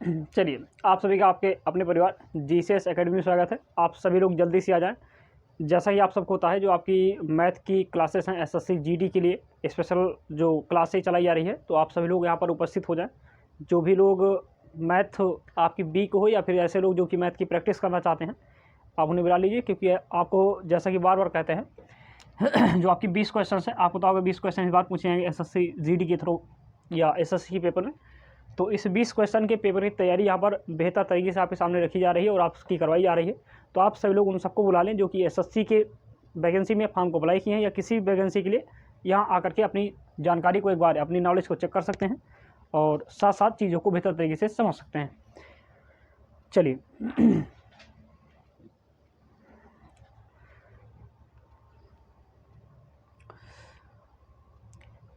चलिए, आप सभी का आपके अपने परिवार जीसीएस एकेडमी में स्वागत है। आप सभी लोग जल्दी से आ जाएं। जैसा ही आप सबको होता है, जो आपकी मैथ की क्लासेस हैं एसएससी जीडी के लिए स्पेशल जो क्लासेस चलाई जा रही है, तो आप सभी लोग यहाँ पर उपस्थित हो जाएं। जो भी लोग मैथ आपकी वीक हो या फिर ऐसे लोग जो कि मैथ की प्रैक्टिस करना चाहते हैं, आप उन्हें बुला लीजिए, क्योंकि आपको जैसा कि बार बार कहते हैं जो आपकी 20 क्वेश्चन हैं, आपको तो 20 क्वेश्चन इस बार पूछे जाएंगे एसएससी जीडी के थ्रू या एसएससी के पेपर में। तो इस 20 क्वेश्चन के पेपर की तैयारी यहाँ पर बेहतर तरीके से आपके सामने रखी जा रही है और आपकी करवाई जा रही है। तो आप सभी लोग उन सबको बुला लें जो कि एसएससी के वैकेंसी में फॉर्म को अप्लाई किए हैं या किसी भी वैकेंसी के लिए यहाँ आकर के अपनी जानकारी को एक बार अपनी नॉलेज को चेक कर सकते हैं और साथ साथ चीज़ों को बेहतर तरीके से समझ सकते हैं। चलिए,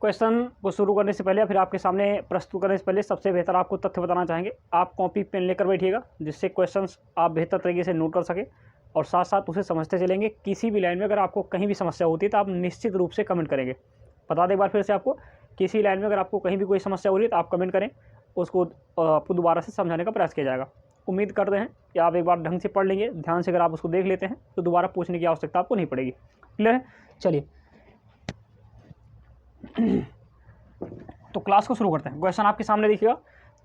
क्वेश्चन को शुरू करने से पहले या फिर आपके सामने प्रस्तुत करने से पहले सबसे बेहतर आपको तथ्य बताना चाहेंगे। आप कॉपी पेन लेकर बैठिएगा, जिससे क्वेश्चंस आप बेहतर तरीके से नोट कर सकें और साथ साथ उसे समझते चलेंगे। किसी भी लाइन में अगर आपको कहीं भी समस्या होती है तो आप निश्चित रूप से कमेंट करेंगे। बता दें एक बार फिर से आपको, किसी लाइन में अगर आपको कहीं भी कोई समस्या हो रही है तो आप कमेंट करें, उसको आपको दोबारा से समझाने का प्रयास किया जाएगा। उम्मीद करते हैं कि आप एक बार ढंग से पढ़ लेंगे, ध्यान से अगर आप उसको देख लेते हैं तो दोबारा पूछने की आवश्यकता आपको नहीं पड़ेगी। क्लियर है? चलिए, तो क्लास को शुरू करते हैं। क्वेश्चन आपके सामने देखिएगा,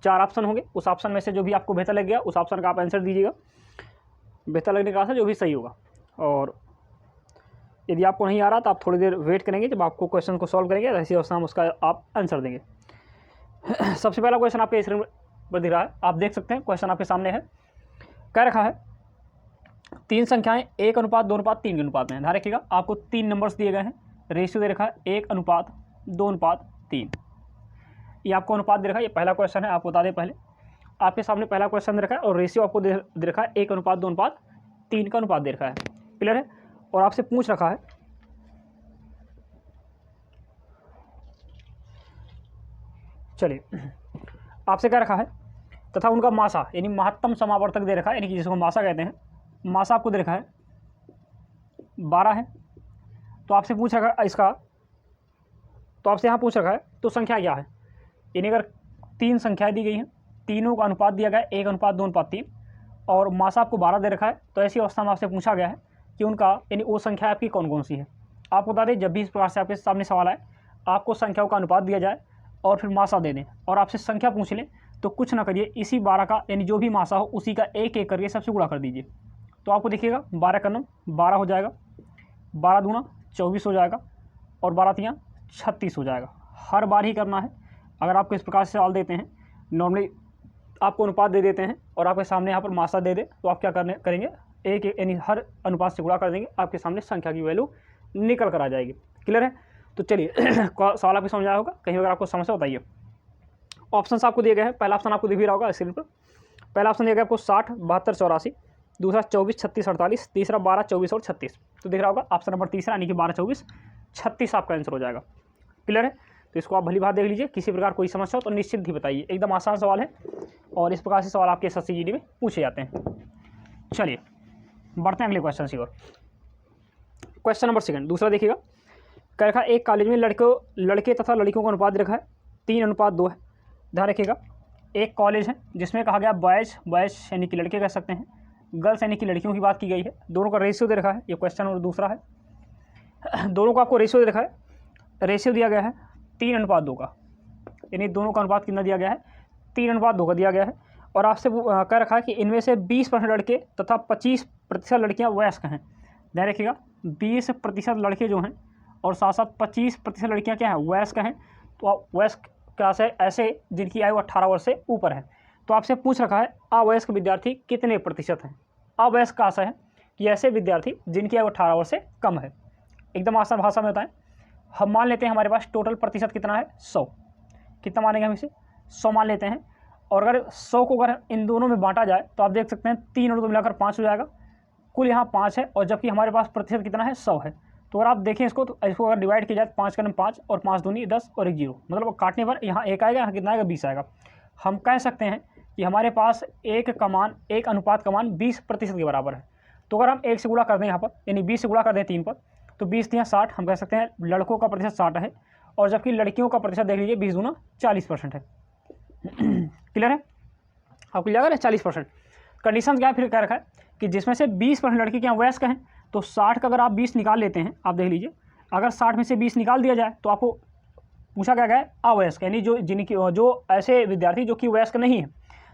4 ऑप्शन होंगे। उस ऑप्शन में से जो भी आपको बेहतर लग गया उस ऑप्शन का आप आंसर दीजिएगा। बेहतर लगने का आंसर जो भी सही होगा। और यदि आपको नहीं आ रहा तो आप थोड़ी देर वेट करेंगे, जब आपको क्वेश्चन को सॉल्व करेंगे ऐसी अवस्था में उसका आप आंसर देंगे। सबसे पहला क्वेश्चन आपके स्क्रीन पर दिख रहा है, आप देख सकते हैं। क्वेश्चन आपके सामने है, कह रखा है 3 संख्याएं 1:2:3 के अनुपात में। ध्यान रखिएगा, आपको 3 नंबर्स दिए गए हैं, रेशियो दे रखा है 1:2:3। ये आपको अनुपात दे रखा है। ये पहला क्वेश्चन है, आपको बता दें पहले आपके सामने पहला क्वेश्चन दे रखा है और रेशियो आपको दे रखा है 1:2:3 का अनुपात दे रखा है। क्लियर है? और आपसे पूछ रखा है चलिए, आपसे क्या रखा है तथा उनका मासा यानी महत्तम समावर्तक दे रखा है, यानी कि जिसको मासा कहते हैं। मासा आपको दे रखा है 12 है। तो आपसे पूछ रखा है इसका, तो आपसे यहाँ पूछ रखा है तो संख्या क्या है। यानी अगर 3 संख्याएं दी गई हैं, तीनों का अनुपात दिया गया है 1:2:3 और मासा आपको 12 दे रखा है, तो ऐसी अवस्था में आपसे पूछा गया है कि उनका यानी वो संख्या आपकी कौन कौन सी है। आपको बता दें, जब भी इस प्रकार से आपके सामने सवाल आए, आपको संख्याओं का अनुपात दिया जाए और फिर मासा दे दें और आपसे संख्या पूछ लें, तो कुछ ना करिए, इसी 12 का यानी जो भी मासा हो उसी का एक एक करके सबसे गुणा कर दीजिए। तो आपको देखिएगा 12 का 12 हो जाएगा, 12 दूना 24 हो जाएगा और 12 तियाँ 36 हो जाएगा। हर बार ही करना है। अगर आपको इस प्रकार से सवाल देते हैं, नॉर्मली आपको अनुपात दे देते हैं और आपके सामने यहाँ पर मासा दे दे, तो आप क्या करेंगे, एक यानी हर अनुपात से गुणा कर देंगे, आपके सामने संख्या की वैल्यू निकल कर आ जाएगी। क्लियर है? तो चलिए सवाल आपको समझ आया होगा। कहीं अगर आपको समस्या बताइए। ऑप्शन आपको दिए गए हैं। पहला ऑप्शन आपको दिख भी रहा होगा स्क्रीन पर। पहला ऑप्शन दिया गया आपको 60, 72, 84, दूसरा 24, 36, 48, तीसरा 12, 24 और 36। तो दिख रहा होगा ऑप्शन नंबर तीसरा यानी कि 12, 24, 36 आपका आंसर हो जाएगा। क्लियर है? तो इसको आप भली बात देख लीजिए। किसी प्रकार कोई समस्या हो तो निश्चित ही बताइए, एकदम आसान सवाल है और इस प्रकार से सवाल आपके एसएससी जीडी में पूछे जाते हैं। चलिए, बढ़ते हैं अगले क्वेश्चन की ओर। क्वेश्चन नंबर 2 दूसरा देखिएगा, कह रखा है एक कॉलेज में लड़के तथा लड़कियों का अनुपात रखा है 3:2 है। ध्यान रखिएगा, एक कॉलेज है जिसमें कहा गया बॉयज़ यानी कि लड़के कह सकते हैं, गर्ल्स यानी कि लड़कियों की बात की गई है। दोनों का रेशियो दे रखा है, ये क्वेश्चन और दूसरा है। दोनों का आपको रेशियो दे रखा है, रेशियो दिया गया है 3:2 का, यानी दोनों का अनुपात कितना दिया गया है, 3:2 का दिया गया है। और आपसे कह रखा है कि इनमें से 20% लड़के तथा 25% लड़कियां वयस्क हैं। ध्यान रखिएगा, 20% लड़के जो हैं और साथ साथ 25% लड़कियां क्या हैं, वयस्क हैं। तो वयस्क क्या से ऐसे जिनकी आयु 18 वर्ष से ऊपर है। तो आपसे पूछ रखा है अवयस्क विद्यार्थी कितने प्रतिशत हैं। अवयस्क का आशय है कि ऐसे विद्यार्थी जिनकी आयु 18 वर्ष से कम है। एकदम आसान भाषा में बताएं, हम मान लेते हैं हमारे पास टोटल प्रतिशत कितना है, 100। कितना मानेंगे हम इसे, 100 मान लेते हैं। और अगर 100 को अगर इन दोनों में बांटा जाए तो आप देख सकते हैं 3 और 2 मिलाकर 5 हो जाएगा। कुल यहाँ 5 है और जबकि हमारे पास प्रतिशत कितना है, 100 है। तो अगर आप देखें इसको, तो इसको अगर डिवाइड किया जाए 5 का 5 और 5 दूनी 10 और 1 0, मतलब काटने पर यहाँ 1 आएगा, यहाँ कितना आएगा, 20 आएगा। हम कह सकते हैं कि हमारे पास एक अनुपात का मान 20% के बराबर है। तो अगर हम 1 से गुणा कर दें यहाँ पर, यानी 20 से गुणा कर दें 3 पर, तो 20 या 60, हम कह सकते हैं लड़कों का प्रतिशत 60 है और जबकि लड़कियों का प्रतिशत देख लीजिए 20 दूना 40% है। क्लियर है? आपको जाएगा ना 40%। कंडीशन क्या है फिर क्या रखा है कि जिसमें से 20% लड़के क्या वयस्क हैं, तो 60 का अगर आप 20 निकाल लेते हैं, आप देख लीजिए, अगर 60 में से 20 निकाल दिया जाए तो आपको पूछा क्या गया है अवयस्क, यानी जो ऐसे विद्यार्थी जो कि वयस्क नहीं है।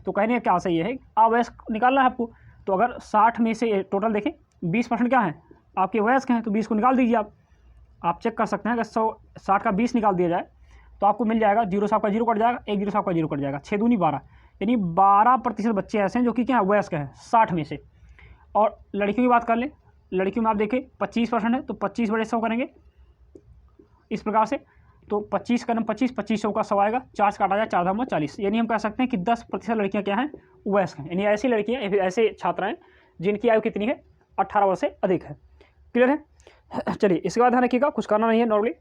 तो कहने का क्या सही है अवयस्क निकालना है आपको। तो अगर 60 में से टोटल देखें 20% क्या है आपके वयस्क हैं, तो 20 को निकाल दीजिए आप चेक कर सकते हैं। अगर 60 का 20 निकाल दिया जाए तो आपको मिल जाएगा, जीरो से आपका जीरो कट जाएगा, एक जीरो से आपका जीरो कट जाएगा, 6 दूनी 12, यानी 12% बच्चे ऐसे हैं जो कि क्या वयस्क हैं 60 में से। और लड़कियों की बात कर लें, लड़कियों में आप देखें 25% है, तो 25 बड़े 100 करेंगे इस प्रकार से, तो 25 का 25 का 100 आएगा, 4 से काटा जाए 4 धाम 40, यानी हम कह सकते हैं कि 10% लड़कियां क्या हैं वयस्क हैं, यानी ऐसी लड़कियां ऐसे छात्राएं जिनकी आयु कितनी है 18 वर्ष से अधिक है। क्लियर है। चलिए इसके बाद ध्यान रखिएगा, कुछ करना नहीं है नॉर्मली।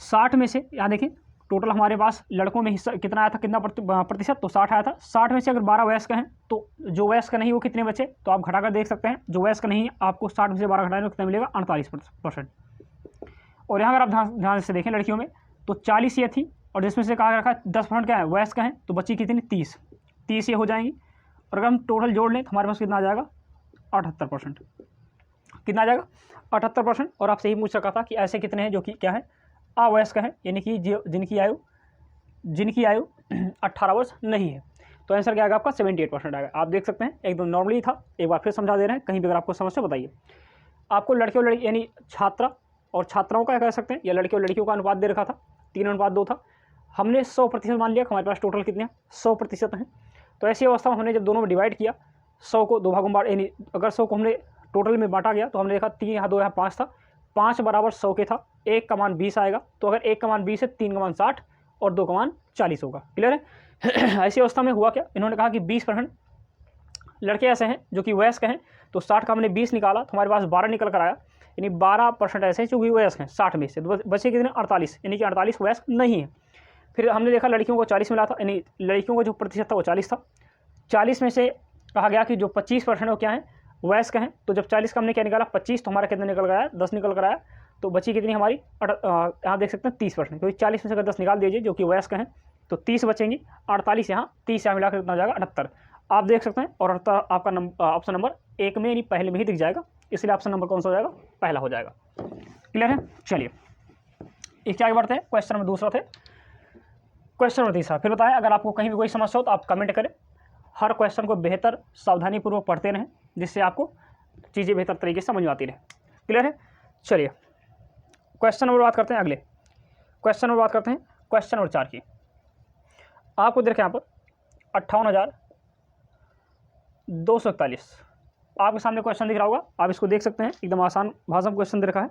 60 में से यहाँ देखिए टोटल हमारे पास लड़कों में हिस्सा कितना आया था, कितना प्रतिशत, तो 60 आया था। 60 में से अगर 12 वयस्क हैं तो जो वयस्क नहीं वो कितने बचे, तो आप घटाकर देख सकते हैं, जो वयस्क नहीं है आपको 60 में से 12 घटाने में कितना मिलेगा 48%। और यहाँ अगर आप ध्यान से देखें लड़कियों में तो 40 ये थी, और जिसमें से कहा रखा 10% क्या है वयस्क हैं, तो बची कितनी 30 ये हो जाएंगी। और अगर हम टोटल जोड़ लें तो हमारे पास कितना आ जाएगा 78%। कितना आ जाएगा 78%। और आपसे ही पूछ सका था कि ऐसे कितने हैं जो कि क्या है अवयस्क हैं, यानी कि जिनकी आयु 18 वर्ष नहीं है। तो आंसर क्या आएगा आपका 78% आएगा। आप देख सकते हैं एकदम नॉर्मली था, एक बार फिर समझा दे रहे हैं, कहीं भी अगर आपको समस्या बताइए। आपको लड़के और लड़की यानी छात्रा और छात्राओं का कह सकते हैं, या लड़के और लड़कियों का अनुपात दे रखा था 3:2 था, हमने 100% मान लिया। हमारे पास टोटल कितने 100% हैं। तो ऐसी अवस्था में हमने जब दोनों में डिवाइड किया, 100 को 2 भागों में यानी अगर 100 को हमने टोटल में बांटा गया तो हमने देखा 3 यहाँ 2 यहाँ 5 था, 5 बराबर 100 के था, 1 का मान 20 आएगा। तो अगर 1 का मान 20 है, 3 का मान 60 और 2 का मान 40 होगा। क्लियर है। ऐसी अवस्था में हुआ क्या, इन्होंने कहा कि 20% लड़के ऐसे हैं जो कि वयस्क हैं, तो 60 का हमने 20 निकाला तो हमारे पास 12 निकल कर आया, यानी 12% ऐसे हैं जो कि वयस्क हैं 60 में से। तो बचे कितने 48, यानी कि 48 वयस्क नहीं है। फिर हमने देखा लड़कियों को 40 मिला था, यानी लड़कियों को जो प्रतिशत था वो 40 था। 40 में से कहा गया कि जो 25% है वो क्या है वयस्क हैं। तो जब 40 का हमने क्या निकाला 25, तो हमारा कितना निकल गया 10 निकल कर आया। तो बची कितनी हमारी यहाँ देख सकते हैं 30%, क्योंकि 40 में से अगर 10 निकाल दीजिए जो कि वयस्क हैं तो 30 बचेंगी, 48 यहाँ 30 यहाँ मिलाकर कितना हो जाएगा 78। आप देख सकते हैं। और आपका ऑप्शन नंबर 1 में यानी पहले में ही दिख जाएगा, इसलिए ऑप्शन नंबर कौन सा हो जाएगा पहला हो जाएगा। क्लियर है। चलिए इसके आगे बढ़ते हैं, क्वेश्चन नंबर दूसरा थे, क्वेश्चन नंबर तीसरा। फिर बताएं अगर आपको कहीं भी कोई समस्या हो तो आप कमेंट करें। हर क्वेश्चन को बेहतर सावधानीपूर्वक पढ़ते रहें, जिससे आपको चीज़ें बेहतर तरीके से समझ में आती रहे। क्लियर है। चलिए क्वेश्चन नंबर बात करते हैं, अगले क्वेश्चन नंबर बात करते हैं क्वेश्चन नंबर 4 की। आपको देखें यहाँ पर 58,241 आपके सामने क्वेश्चन दिख रहा होगा, आप इसको देख सकते हैं, एकदम आसान भाषा में क्वेश्चन दे रखा है।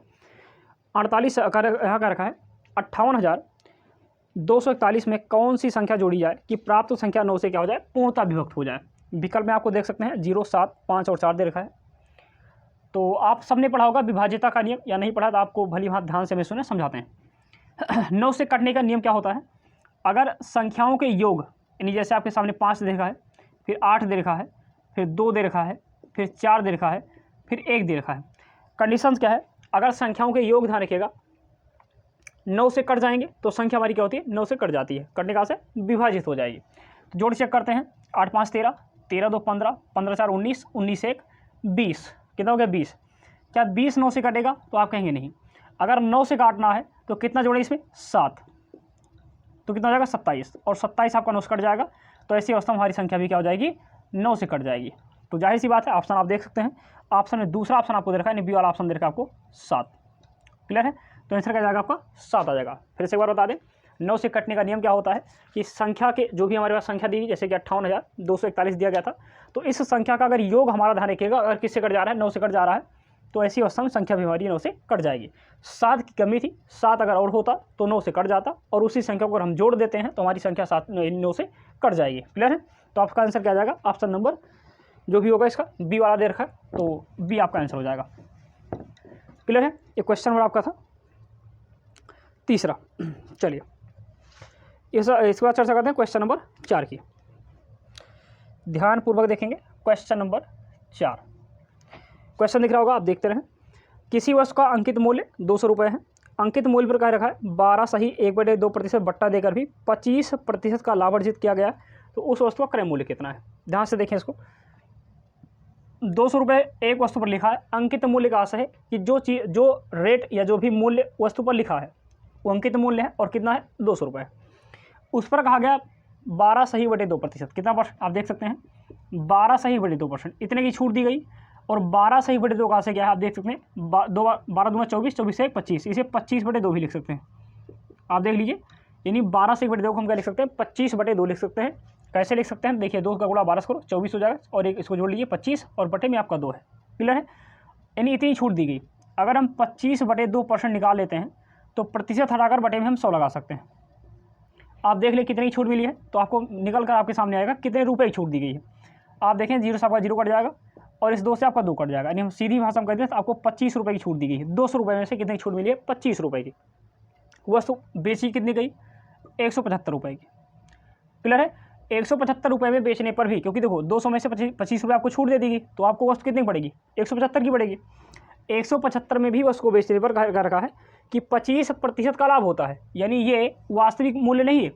48 यहाँ का रखा है 58,241 में कौन सी संख्या जोड़ी जाए कि प्राप्त संख्या 9 से क्या हो जाए पूर्णतः विभक्त हो जाए। विकल्प में आपको देख सकते हैं 0, 7, 5 और 4 दे रखा है। तो आप सबने पढ़ा होगा विभाज्यता का नियम, या नहीं पढ़ा तो आपको भली भांति ध्यान से मैं सुने समझाते हैं। 9 से कटने का नियम क्या होता है, अगर संख्याओं के योग यानी जैसे आपके सामने 5 दे रखा है, फिर 8 दे रखा है, फिर 2 दे रखा है, फिर 4 दे रखा है, फिर 1 दे रखा है। कंडीशंस क्या है, अगर संख्याओं के योग ध्यान रखिएगा 9 से कट जाएंगे तो संख्या हमारी क्या होती है 9 से कट जाती है, कटने का से विभाजित हो जाएगी। तो जोड़ चेक करते हैं, 8 5 13, 13 2 15, 15 4 19, 19 1 20, कितना हो गया 20। क्या 20 9 से कटेगा, तो आप कहेंगे नहीं। अगर 9 से काटना है तो कितना जोड़े इसमें 7, तो कितना हो जाएगा 27, और 27 आपका 9 से कट जाएगा। तो ऐसी अवस्था में हमारी संख्या भी क्या हो जाएगी 9 से कट जाएगी। तो जाहिर सी बात है ऑप्शन आप देख सकते हैं, ऑप्शन में दूसरा ऑप्शन आपको दे रखा है, बी वाला ऑप्शन दे रखा है आपको 7। क्लियर है। तो आंसर क्या जाएगा आपका 7 आ जाएगा। फिर से एक बार बता दें 9 से कटने का नियम क्या होता है कि संख्या के जो भी हमारे पास संख्या दी, जैसे कि 58,241 दिया गया था, तो इस संख्या का अगर योग हमारा ध्यान रखिएगा, अगर किससे कट जा रहा है 9 से कट जा रहा है, तो ऐसी अवस्था में संख्या भी हमारी 9 से कट जाएगी। 7 की कमी थी, 7 अगर और होता तो 9 से कट जाता, और उसी संख्या को अगर हम जोड़ देते हैं तो हमारी संख्या 9 से कट जाएगी। क्लियर है। तो आपका आंसर क्या जाएगा, ऑप्शन नंबर जो भी होगा इसका बी वाला दे रखा है, तो बी आपका आंसर हो जाएगा। क्लियर है। ये क्वेश्चन नंबर आपका था तीसरा। चलिए इसके बाद चर्चा करते हैं क्वेश्चन नंबर 4 की। ध्यानपूर्वक देखेंगे क्वेश्चन नंबर 4। क्वेश्चन दिख रहा होगा, आप देखते रहें। किसी वस्तु का अंकित मूल्य 200 रुपये है। अंकित मूल्य पर क्या रखा है 12 सही 1/2% बट्टा देकर भी 25% का लाभ अर्जित किया गया। तो उस वस्तु का क्रय मूल्य कितना है। ध्यान से देखें इसको, 200 रुपये एक वस्तु पर लिखा है, अंकित मूल्य का आशय है कि जो रेट या जो भी मूल्य वस्तु पर लिखा है वो अंकित मूल्य है और कितना है 200 रुपये। उस पर कहा गया 12 सही बटे 2%, कितना परसेंट आप देख सकते हैं 12 सही बटे 2%, इतने की छूट दी गई। और 12 सही बटे 2 का आशय क्या है आप देख सकते हैं, 12 दूना 24, 24 से 25, इसे 25 बटे 2 भी लिख सकते हैं। आप देख लीजिए, यानी 12 सही बटे 2 को हम क्या लिख सकते हैं 25 बटे 2 लिख सकते हैं। कैसे लिख सकते हैं, देखिए 2 का गुणा 12 करो 24 हो जाएगा, और एक इसको जोड़ लीजिए 25 और बटे में आपका 2 है। क्लियर है, यानी इतनी छूट दी गई। अगर हम 25 बटे 2% निकाल लेते हैं तो प्रतिशत हटाकर बटे में हम 100 लगा सकते हैं। आप देख लें कितनी छूट मिली है, तो आपको निकल कर आपके सामने आएगा कितने रुपए की छूट दी गई है। आप देखें 0 से आपका 0 कट जाएगा और इस 2 से आपका 2 कट जाएगा, यानी हम सीधी भाषा में कहते हैं तो आपको 25 रुपये की छूट दी गई है। 200 रुपये में से कितनी छूट मिली है 25 रुपये की। वस्तु बेची कितनी गई 175 रुपये की। क्लियर है, 175 रुपये में बेचने पर भी, क्योंकि देखो 200 में से 25 रुपये आपको छूट दे देगी तो आपको वस्तु कितनी पड़ेगी 175 की पड़ेगी। 175 में भी वस्तु को बेचने पर कह रखा है कि 25% का लाभ होता है, यानी ये वास्तविक मूल्य नहीं है,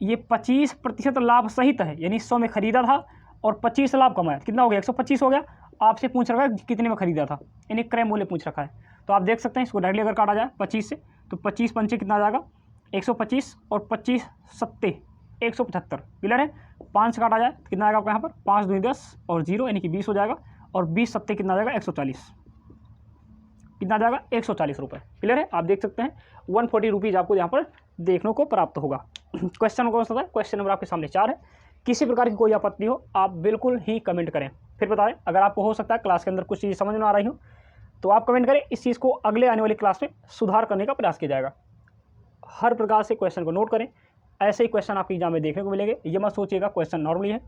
ये 25% लाभ सहित है। यानी 100 में खरीदा था और 25 लाभ कमाया, कितना हो गया 125 हो गया। आपसे पूछ रखा है कितने में खरीदा था, यानी क्रय मूल्य पूछ रखा है। तो आप देख सकते हैं इसको डायरेक्टली अगर काटा जाए 25 से तो 25 पंचे कितना आ जाएगा 125 और 25 सत्ते 175। क्लियर है, 5 से काटा जाए कितना आएगा आपका यहाँ पर 5 दूनी 10 और 0 यानी कि 20 हो जाएगा, और 20 सत्ते कितना आ जाएगा 140, कितना आ जाएगा 140 रुपये। क्लियर है, आप देख सकते हैं 140 रुपीज़ आपको यहाँ पर देखने को प्राप्त होगा। क्वेश्चन कौन सा था, क्वेश्चन नंबर आपके सामने 4 है। किसी प्रकार की कोई आपत्ति हो आप बिल्कुल ही कमेंट करें, फिर बताएं। अगर आपको हो सकता है क्लास के अंदर कुछ चीज़ समझ में आ रही हो तो आप कमेंट करें, इस चीज़ को अगले आने वाली क्लास में सुधार करने का प्रयास किया जाएगा। हर प्रकार से क्वेश्चन को नोट करें, ऐसे ही क्वेश्चन आपके एग्जाम में देखने को मिलेंगे। ये मत सोचिएगा क्वेश्चन नॉर्मली है,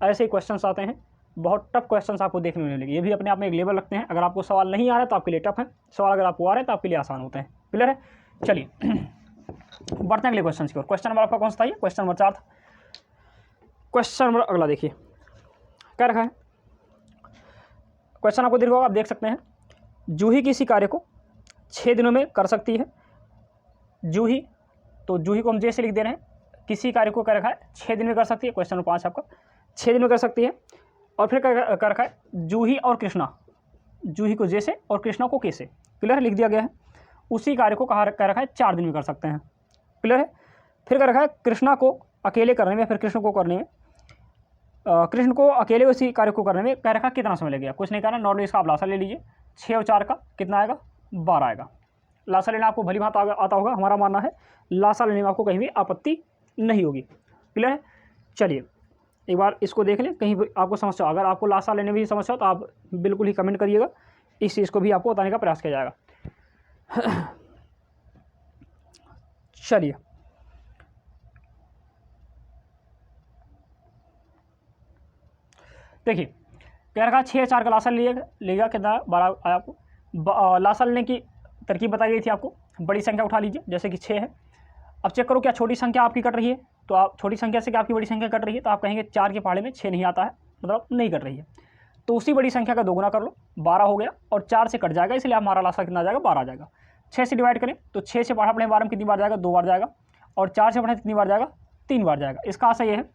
ऐसे ही क्वेश्चन आते हैं, बहुत टफ क्वेश्चन आपको देखने को मिलेंगे। ये भी अपने आप में एक लेवल रखते हैं। अगर आपको सवाल नहीं आ रहा है तो आपके लिए टफ है, सवाल अगर आपको आ रहे हैं तो आपके लिए आसान होते हैं। क्लियर है, चलिए बढ़ते हैं अगले क्वेश्चन की ओर। क्वेश्चन नंबर आपका कौन सा था, ये क्वेश्चन नंबर 4 था। क्वेश्चन नंबर अगला देखिए क्या रखा है, क्वेश्चन आपको दीर्घ होगा, आप देख सकते हैं। जूही किसी कार्य को 6 दिनों में कर सकती है। जूही, तो जूही को हम जैसे लिख दे रहे हैं, किसी कार्य को कर रखा है 6 दिन में कर सकती है। क्वेश्चन नंबर 5 आपका 6 दिन में कर सकती है। और फिर कर रखा है जूही और कृष्णा, जूही को जैसे और कृष्णा को कैसे। क्लियर है, लिख दिया गया है। उसी कार्य को कहा कर रखा है 4 दिन में कर सकते हैं। क्लियर है, फिर कर रखा है कृष्णा को अकेले करने में, फिर कृष्ण को करने में, कृष्ण को अकेले उसी कार्य को करने में कह रखा कितना समय लगेगा। कुछ नहीं करना, नॉर्मली इसका आप लासा ले लीजिए, 6 और 4 का कितना आएगा 12 आएगा। लासा लेना आपको भली भांत आता होगा, हमारा मानना है लासा लेने में आपको कहीं भी आपत्ति नहीं होगी। क्लियर है, चलिए एक बार इसको देख लें, कहीं भी आपको समस्या हो। अगर आपको लासा लेने में भी समस्या हो तो आप बिल्कुल ही कमेंट करिएगा, इस चीज़ को भी आपको बताने का प्रयास किया जाएगा। चलिए देखिए, कह रखा 6 4 का लासा लेगा कितना 12 आया आपको। लासा लेने की तरकीब बताई गई थी आपको, बड़ी संख्या उठा लीजिए, जैसे कि 6 है। अब चेक करो क्या छोटी संख्या आपकी कट रही है, तो आप छोटी संख्या से क्या आपकी बड़ी संख्या कट रही है, तो आप कहेंगे 4 के पहाड़े में 6 नहीं आता है, मतलब नहीं कट रही है। तो उसी बड़ी संख्या का दोगुना कर लो, 12 हो गया, और 4 से कट जाएगा, इसलिए हमारा लासा कितना आ जाएगा 12 आ जाएगा। 6 से डिवाइड करें तो 6 से पढ़ा पढ़े 12 में कितनी बार जाएगा 2 बार जाएगा, और 4 से पढ़े कितनी बार जाएगा 3 बार जाएगा। इसका आशय यह है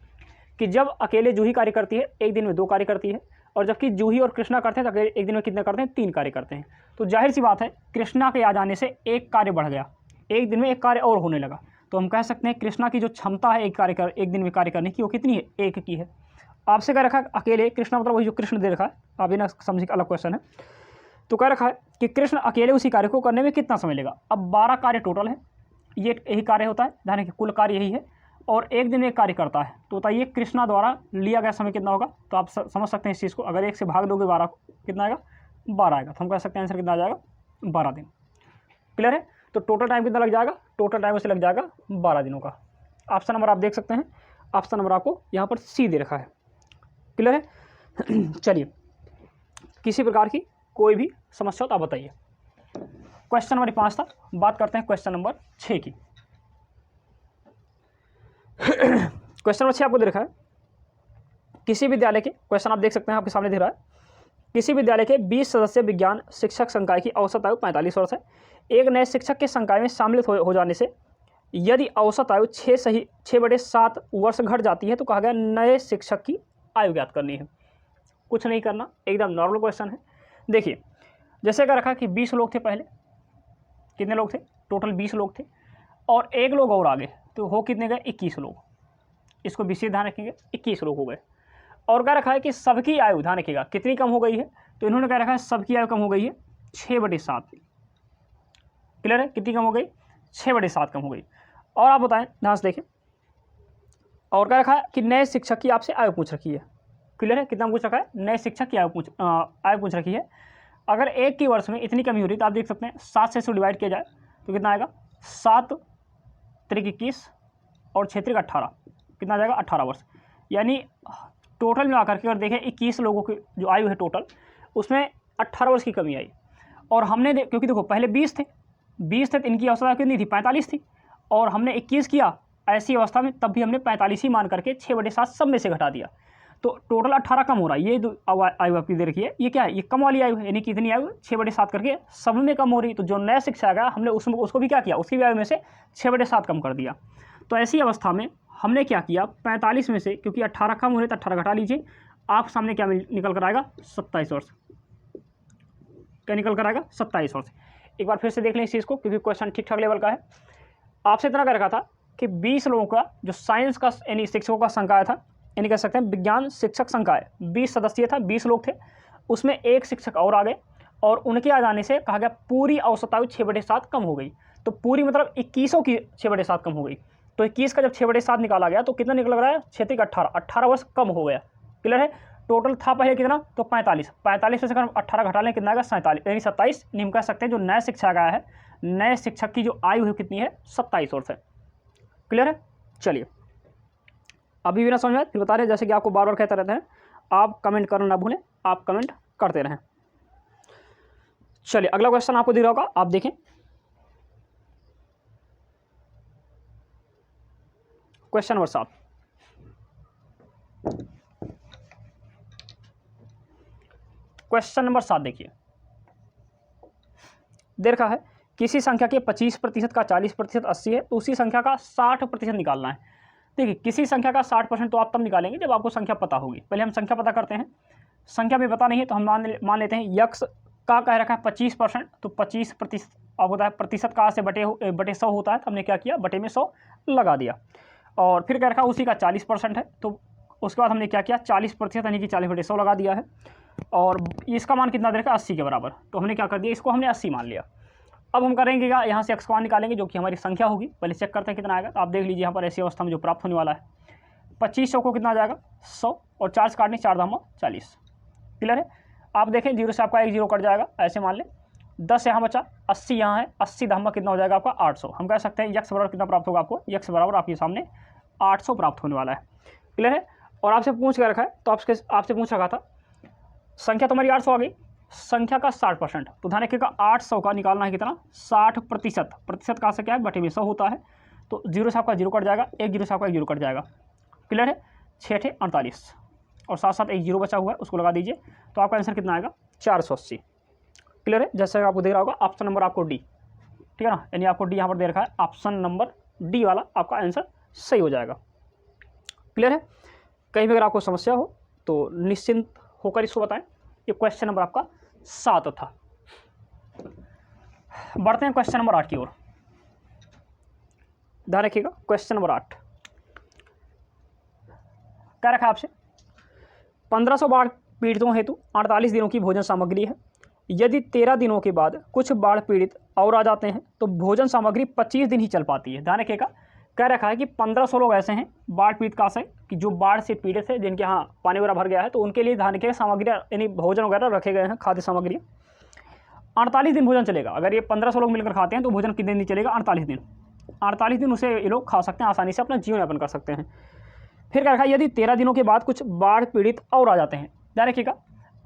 कि जब अकेले जूही कार्य करती है एक दिन में 2 कार्य करती है, और जबकि जूही और कृष्णा करते हैं तो एक दिन में कितने करते हैं 3 कार्य करते हैं। तो जाहिर सी बात है कृष्णा के आ जाने से एक कार्य बढ़ गया, एक दिन में एक कार्य और होने लगा। तो हम कह सकते हैं कृष्णा की जो क्षमता है एक दिन में कार्य करने की वो कितनी है, 1 की है। आपसे कह रखा है अकेले कृष्णा, मतलब वही जो कृष्ण दे रखा है, आप ये ना समझिए अलग क्वेश्चन है। तो कह रखा है कि कृष्ण अकेले उसी कार्य को करने में कितना समय लेगा। अब 12 कार्य टोटल है, ये यही कार्य होता है, ध्यान रखिए कुल कार्य यही है, और एक दिन में एक कार्य करता है। तो बताइए कृष्णा द्वारा लिया गया समय कितना होगा। तो आप समझ सकते हैं इस चीज़ को, अगर 1 से भाग दोगे 12 को कितना आएगा 12 आएगा। तो हम कह सकते हैं आंसर कितना आ जाएगा 12 दिन। क्लियर है, तो टोटल टाइम कितना लग जाएगा, टोटल टाइम उसे लग जाएगा 12 दिनों का। ऑप्शन नंबर आप देख सकते हैं, ऑप्शन नंबर आपको यहाँ पर सी दे रखा है। क्लियर है, चलिए किसी प्रकार की कोई भी समस्या हो तो आप बताइए। क्वेश्चन नंबर 5 था, बात करते हैं क्वेश्चन नंबर 6 की। क्वेश्चन नंबर 6 आपको दे रखा है, किसी विद्यालय के, क्वेश्चन आप देख सकते हैं आपके सामने दे रहा है, किसी विद्यालय के 20 सदस्य विज्ञान शिक्षक संकाय की औसत आयु 45 वर्ष है। एक नए शिक्षक के संकाय में शामिल हो जाने से यदि औसत आयु 6/7 वर्ष घट जाती है तो कहा गया नए शिक्षक की आयु ज्ञात करनी है। कुछ नहीं करना, एकदम नॉर्मल क्वेश्चन है। देखिए जैसे क्या रखा कि 20 लोग थे पहले, कितने लोग थे टोटल 20 लोग थे, और एक लोग और आगे तो हो कितने गए 21 लोग। इसको विशेष ध्यान रखेंगे, 21 लोग हो गए। और क्या रखा है कि सबकी आयु, ध्यान रखिएगा कितनी कम हो गई है, तो इन्होंने क्या रखा है सबकी आयु कम हो गई है 6/7। क्लियर है, कितनी कम हो गई 6/7 कम हो गई। और आप बताएं ध्यान से देखें, और क्या रखा है कि नए शिक्षक की आपसे आयु पूछ रखी है। क्लियर है, कितना पूछ रखा है, नए शिक्षक की आयु पूछ रखी है। अगर एक की वर्ष में इतनी कमी हो रही तो आप देख सकते हैं 7 से इसको डिवाइड किया जाए तो कितना आएगा, 7 त्रिक 21 और 6 त्रिक 18, कितना आ जाएगा 18 वर्ष। यानी टोटल में आकर के अगर देखें 21 लोगों की जो आयु है टोटल, उसमें 18 वर्ष की कमी आई। और हमने क्योंकि देखो पहले 20 थे तो इनकी अवस्था कितनी थी 45 थी, और हमने 21 किया ऐसी अवस्था में, तब भी हमने 45 ही मान करके 6/7 सब में से घटा दिया, तो टोटल 18 कम हो रहा है। ये जो आयु आपकी दे रखी है ये क्या है, ये कम वाली आयु है, यानी कितनी आयु 6/7 करके सब में कम हो रही। तो जो नया शिक्षा आएगा हमने उसको भी क्या किया, उसकी भी आयु में से 6/7 कम कर दिया। तो ऐसी अवस्था में हमने क्या किया, 45 में से क्योंकि 18 कम हो रहे तो 18 घटा लीजिए, आप सामने क्या निकल कर आएगा 27 वर्ष। क्या निकल कर आएगा 27 वर्ष। एक बार फिर से देख लें इस चीज़ को, क्योंकि क्वेश्चन ठीक ठाक लेवल का है। आपसे इतना कर रखा था कि 20 लोगों का जो साइंस का यानी शिक्षकों का संकाय था, यानी कह सकते हैं विज्ञान शिक्षक संकाय 20 सदस्यीय था, 20 लोग थे, उसमें एक शिक्षक और आ गए, और उनके आ जाने से कहा गया पूरी औसत आयु 6/7 कम हो गई। तो पूरी मतलब 21 की 6/7 कम हो गई। तो 21 का जब 6/7 निकाला गया तो कितना निकल रहा है 6 त्रिक 18, 18 वर्ष कम हो गया। क्लियर है, टोटल था पहले कितना तो 45 में से अगर 18 घटा लें कितना आएगा 47, यानी 27। हम कह सकते हैं जो नया शिक्षक आया है, नए शिक्षक की जो आयु है कितनी है 27 वर्ष है। क्लियर है, चलिए अभी भी ना समझ में आए फिर बता रहे, जैसे कि आपको बार बार कहते रहते हैं, आप कमेंट करना ना भूलें, आप कमेंट करते रहें। चलिए अगला क्वेश्चन आपको दिख रहा होगा, आप देखें क्वेश्चन नंबर 7। क्वेश्चन नंबर 7 देखिए, दे रखा है किसी संख्या के 25% का 40% 80 है, तो उसी संख्या का 60% निकालना है। देखिए किसी संख्या का 60% तो आप तब निकालेंगे जब आपको संख्या पता होगी। पहले हम संख्या पता करते हैं, संख्या में पता नहीं है तो हम मान लेते हैं यक्स का कह रखा है 25%, तो 25% अब होता है प्रतिशत का से बटे 100 होता है, तो हमने क्या किया बटे में 100 लगा दिया। और फिर कह रखा है उसी का 40% है, तो उसके बाद हमने क्या किया 40% यानी कि 40/100 लगा दिया है। और इसका मान कितना दे रखा है 80 के बराबर, तो हमने क्या कर दिया इसको हमने 80 मान लिया। अब हम करेंगे क्या, यहाँ से एक्स का मान निकालेंगे जो कि हमारी संख्या होगी। पहले चेक करते हैं कितना आएगा, तो आप देख लीजिए यहाँ पर ऐसी अवस्था में जो प्राप्त होने वाला है 2500 को कितना आ जाएगा 100, और 4 से काटने 4 दामा 40। क्लियर है, आप देखें 0 से आपका 1 0 कट जाएगा, ऐसे मान लें 10 यहाँ बचा, 80 यहाँ है, 80 दामा कितना हो जाएगा आपका 800। हम कह सकते हैं यक्स बराबर कितना प्राप्त होगा आपको, यक्स बराबर आपके सामने 800 प्राप्त होने वाला है। क्लियर है, और आपसे पूछ कर रखा है, तो आपसे पूछ रखा था संख्या तुम्हारी 800 आ गई, संख्या का 60%, तो ध्यान रखिएगा 800 का निकालना है कितना 60%, प्रतिशत कहाँ से क्या है बटे में 100 होता है, तो 0 से आपका 0 कट जाएगा, 1 0 से आपका 1 0 कट जाएगा। क्लियर है, 6 × 48 और साथ साथ 1 0 बचा हुआ है उसको लगा दीजिए, तो आपका आंसर कितना आएगा 480। क्लियर है, जैसे आपको दे रहा होगा ऑप्शन नंबर आपको डी, ठीक है ना, यानी आपको डी यहाँ पर दे रखा है, ऑप्शन नंबर डी वाला आपका आंसर सही हो जाएगा। क्लियर है, कहीं भी अगर आपको समस्या हो तो निश्चिंत होकर इसको बताएं। ये क्वेश्चन नंबर आपका 7 था। बढ़ते हैं क्वेश्चन नंबर 8 की ओर, ध्यान रखिएगा। क्वेश्चन नंबर 8 क्या रखा आपसे, 1500 बाढ़ पीड़ितों हेतु 48 दिनों की भोजन सामग्री है। यदि 13 दिनों के बाद कुछ बाढ़ पीड़ित और आ जाते हैं तो भोजन सामग्री 25 दिन ही चल पाती है। ध्यान रखिएगा, कह रखा है कि 1500 लोग ऐसे हैं बाढ़ पीड़ित का से कि जो बाढ़ से पीड़ित है, जिनके यहाँ पानी वगैरह भर गया है, तो उनके लिए धान के सामग्री यानी भोजन वगैरह रखे गए हैं, खाद्य सामग्री। 48 दिन भोजन चलेगा। अगर ये 1500 लोग मिलकर खाते हैं तो भोजन कितने दिन चलेगा 48 दिन। 48 दिन उसे ये लोग खा सकते हैं, आसानी से अपना जीवन यापन कर सकते हैं। फिर क्या रखा है, यदि 13 दिनों के बाद कुछ बाढ़ पीड़ित और आ जाते हैं, ध्यान रखिएगा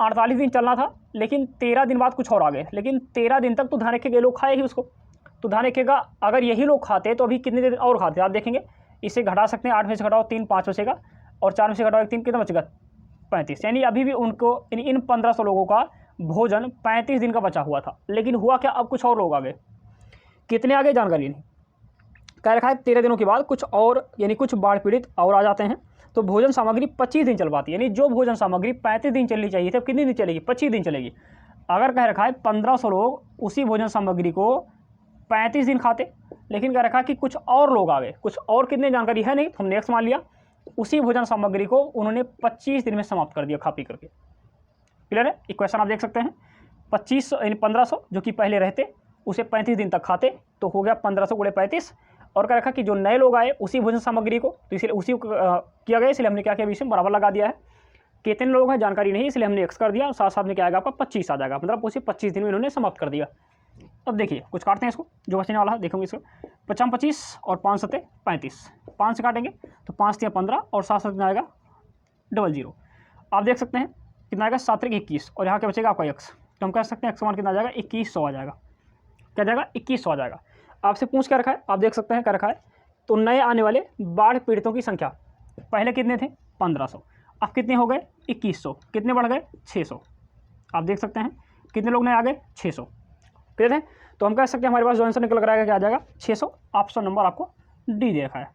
48 दिन चलना था, लेकिन 13 दिन बाद कुछ और आ गए, लेकिन 13 दिन तक तो ध्यान रखिएगा ये लोग खाए ही उसको। तो ध्यान रखिएगा अगर यही लोग खाते तो अभी कितने दिन और खाते आप देखेंगे, इसे घटा सकते हैं, 8 में से घटाओ 3 5 बचेगा, और 4 में से घटाओ 1 3 कितना बचेगा 35। यानी अभी भी उनको इन 1500 लोगों का भोजन 35 दिन का बचा हुआ था। लेकिन हुआ क्या, अब कुछ और लोग आ गए। कितने आ गए जानकारी नहीं, कह रखा है 13 दिनों के बाद कुछ और यानी कुछ बाढ़ पीड़ित और आ जाते हैं तो भोजन सामग्री 25 दिन चल पाती है। यानी जो भोजन सामग्री 35 दिन चलनी चाहिए थी, कितनी दिन चलेगी? 25 दिन चलेगी। अगर कह रखा है 1500 लोग उसी भोजन सामग्री को 35 दिन खाते, लेकिन कह रखा है कि कुछ और लोग आ गए, कुछ और कितने जानकारी है नहीं, तो हमने एक्स मान लिया, उसी भोजन सामग्री को उन्होंने 25 दिन में समाप्त कर दिया खा पी करके। क्लियर है? इक्वेशन आप देख सकते हैं। 25 यानी 1500 जो कि पहले रहते उसे 35 दिन तक खाते तो हो गया 1500 गुणे 35, और क्या रखा कि जो नए लोग आए उसी भोजन सामग्री को, तो इसलिए उसी किया गया, इसलिए हमने क्या किया, बीच में बराबर लगा दिया है। कितने लोग हैं जानकारी नहीं, इसलिए हमने एक्स कर दिया, और साथ साथ में क्या आएगा आपका 25 आ जाएगा, मतलब उसी 25 दिन में इन्होंने समाप्त कर दिया। अब देखिए कुछ काटते हैं इसको, जो बचने वाला है देखेंगे इसको, 50 25 और 5 7 35, 5 से काटेंगे तो 5 3 15 और 7 7 आएगा 00। आप देख सकते हैं कितना आएगा 7 3 21, और यहाँ क्या बचेगा आपका एक्स, तो हम कह सकते हैं एक्स मान कितना आ जाएगा 2100 आ जाएगा। क्या जाएगा? 2100 आ जाएगा। आपसे पूछ क्या रखा है, आप देख सकते हैं क्या रखा है, तो नए आने वाले बाढ़ पीड़ितों की संख्या पहले कितने थे? 1500, अब कितने हो गए? 2100, कितने बढ़ गए? 600। आप देख सकते हैं कितने लोग नए आ गए? 600। क्लियर है? तो हम कह सकते हैं हमारे पास जो आंसर निकल कर आएगा क्या आ जाएगा? 600। ऑप्शन नंबर आपको डी दे रखा है,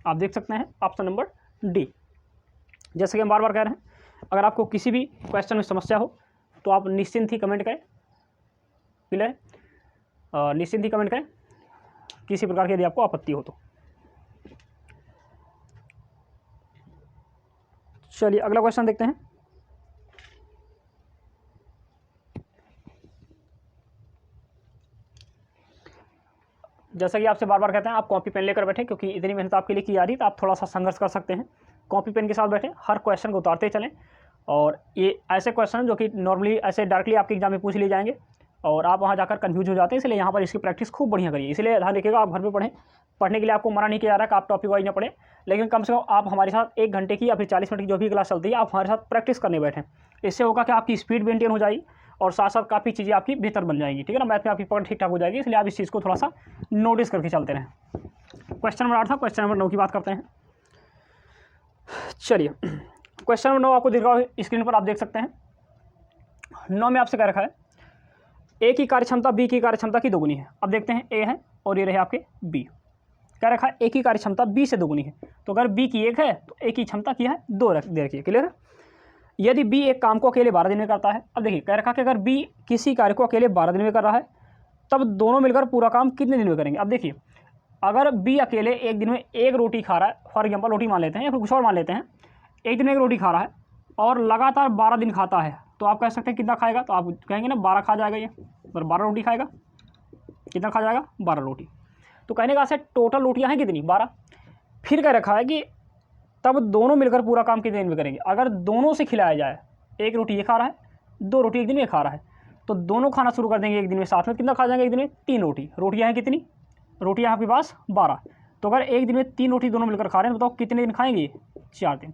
आप देख सकते हैं ऑप्शन नंबर डी। जैसे कि हम बार बार कह रहे हैं, अगर आपको किसी भी क्वेश्चन में समस्या हो तो आप निश्चिंत ही कमेंट करें। क्लियर? निश्चिंत ही कमेंट करें किसी प्रकार की यदि आपको आपत्ति हो तो। चलिए अगला क्वेश्चन देखते हैं। जैसा कि आपसे बार बार कहते हैं आप कॉपी पेन लेकर बैठे, क्योंकि इतनी मेहनत आपके लिए की जा रही है तो आप थोड़ा सा संघर्ष कर सकते हैं। कॉपी पेन के साथ बैठे, हर क्वेश्चन को उतारते चलें, और ये ऐसे क्वेश्चन जो कि नॉर्मली ऐसे डायरेक्टली आपके एग्जाम में पूछ लिए जाएंगे और आप वहाँ जाकर कंफ्यूज हो जाते हैं, इसलिए यहाँ पर इसकी प्रैक्टिस खूब बढ़िया करिए। इसलिए ध्यान रखिएगा, आप घर पे पढ़ें, पढ़ने के लिए आपको मना नहीं किया जा रहा है कि आप टॉपिक वाइज ना पढ़ें, लेकिन कम से कम आप हमारे साथ 1 घंटे की या फिर 40 मिनट की जो भी क्लास चलती है आप हमारे साथ प्रैक्टिस करने बैठें। इससे होगा कि आपकी स्पीड मेंटेन हो जाएगी और साथ साथ काफ़ी चीज़ें आपकी बेहतर बन जाएंगी। ठीक है ना? मैथ में आपकी पकड़ ठीक ठाक हो जाएगी, इसलिए आप इस चीज़ को थोड़ा सा नोटिस करके चलते रहें। क्वेश्चन नंबर 8 था, क्वेश्चन नंबर 9 की बात करते हैं। चलिए क्वेश्चन नंबर 9 आपको दिख रहा है स्क्रीन पर, आप देख सकते हैं। 9 में आपसे कह रखा है ए की कार्यक्षमता बी की कार्यक्षमता की दोगुनी है। अब देखते हैं ए है और ये रहे आपके बी। कह रखा है ए की कार्यक्षमता बी से दोगुनी है, तो अगर बी की 1 है तो ए की क्षमता की है 2 दे रखिए। क्लियर है? यदि बी एक काम को अकेले 12 दिन में करता है, अब देखिए कह रखा कि अगर बी किसी कार्य को अकेले 12 दिन में कर रहा है तब दोनों मिलकर पूरा काम कितने दिन में करेंगे? अब देखिए अगर बी अकेले एक दिन में 1 रोटी खा रहा है, फॉर एग्जाम्पल रोटी मान लेते हैं या फिर कुछ और मान लेते हैं, एक दिन में 1 रोटी खा रहा है और लगातार 12 दिन खाता है, तो आप कह सकते हैं कितना खाएगा? तो आप कहेंगे ना 12 खा जाएगा, ये पर 12 रोटी खाएगा, कितना खा जाएगा? 12 रोटी। तो कहने का से टोटल रोटियां हैं कितनी? 12। फिर कह रखा है कि तब दोनों मिलकर पूरा काम कितने दिन में करेंगे? अगर दोनों से खिलाया जाए, 1 रोटी ये खा रहा है, 2 रोटी एक दिन में खा रहा है, तो दोनों खाना शुरू कर देंगे एक दिन में साथ में, कितना खा जाएंगे एक दिन में? 3 रोटी। रोटियां हैं कितनी? रोटियां आपके पास 12। तो अगर एक दिन में 3 रोटी दोनों मिलकर खा रहे हैं, बताओ कितने दिन खाएंगे? 4 दिन।